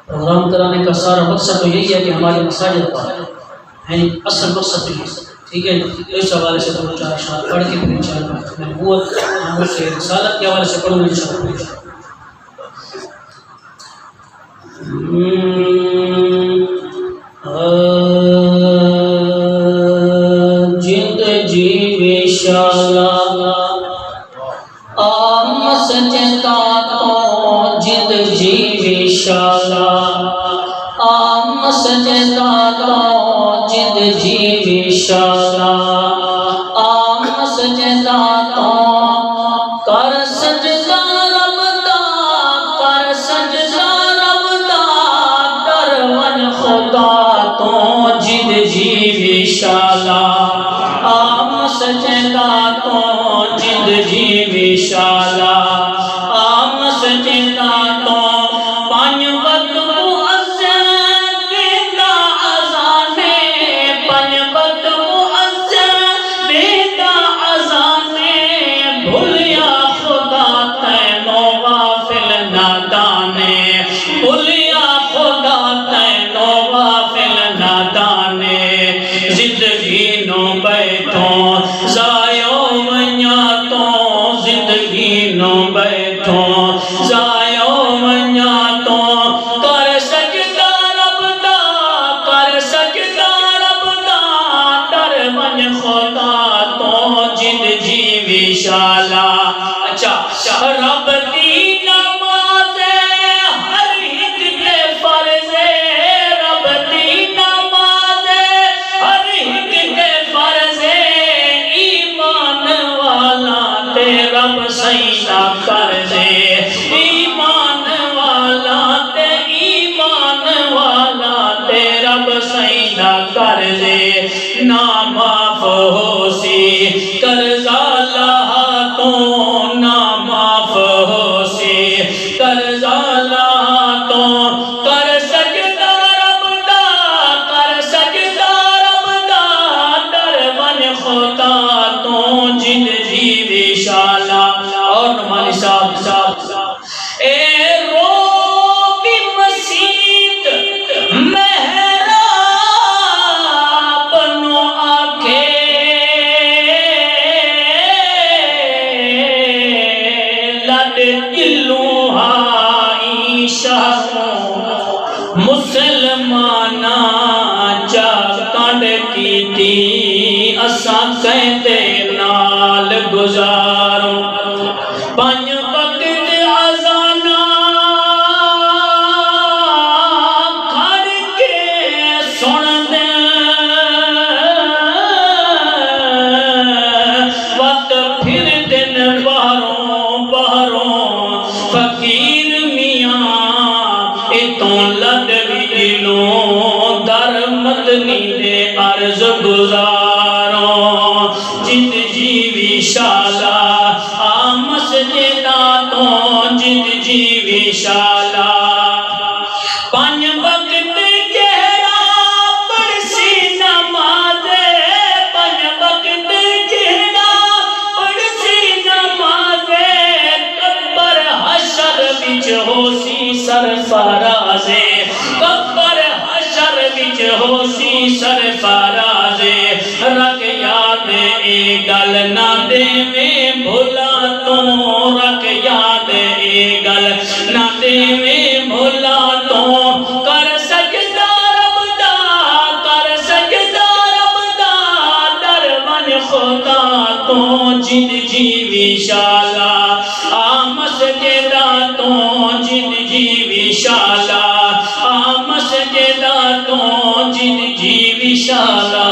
Programme کرانے کا سارا مقصد تو یہی ہے کہ ہمارے مساجد پر یعنی اصل مقصد تو یہ، ٹھیک ہے، اس حوالے سے دو چار اشعار پڑھ کے پھر انشاءاللہ میں نبوت ناموس سے رسالت کے حوالے سے پڑھوں گا انشاءاللہ۔ جند جی شالا مسجدہ تو جند جی شالا مسجدہ تو جند جی شالا مسجدہ تو کر سجدہ رب دا کر سجدہ رب دا در ون خدا تو جند جی شالا مسجدہ تو جند جی شالا مسجدہ تو پانچ وقت مؤذن دیتا اذانے پانچ وقت مؤذن دیتا اذانے بھولیا خدا تینوں غافل نادانے بھولیا خدا تینوں غافل نادانے زندگی نو بیٹھوں ضائع ونیا تو زندگی نو بیٹھوں ضائع ونیا تو کر سجدہ رب دا کر سجدہ رب دا در ون خدا تو جند جی شالا۔ اچھا رب دی نماز ہر ایک تے فرض رب دی نماز ہر ایک تے فرض ایمان والا تے رب سجدہ کر دے ایمان والا تے ایمان والا تے رب سجدہ کر دے نا معاف ہو سی قرضہ لاہ تو نا معاف ہو سی قرضہ لاہ تو کر سجدہ رب دا کر سجدہ رب دا در ون خدا تو جند جی شالا۔ اور نمالی صاحب اے روبی مسیت محراب نو آکھے لد دلوں ہائی شاہ مسلمانہ چا کنڈ کی تھی اساں کہتے نال گزاروں پانچ وقت اذانہ کھڑ کے سن دے وقت پھر دن باہروں باہروں فقیر میاں اتوں لد دلوں در مدنی دے عرض گزاروں جند جی شالا مسجدہ تو جند جی شالا۔ پانچ وقت گہرا پڑسی نماز پانچ وقت گہرا پڑسی نماز قبر حشر وچ ہو سی سرفراز قبر حشر وچ ہو سی سرفراز رکھ یاد اے گل نہ دے میں بھولا تو رکھ یاد اے گل نہ دے میں بھولا تو کر سجدہ رب دا کر سجدہ رب دا در ون خدا تو جند جی شالا مسجدہ تو جند جی شالا مسجدہ تو جند جی شالا۔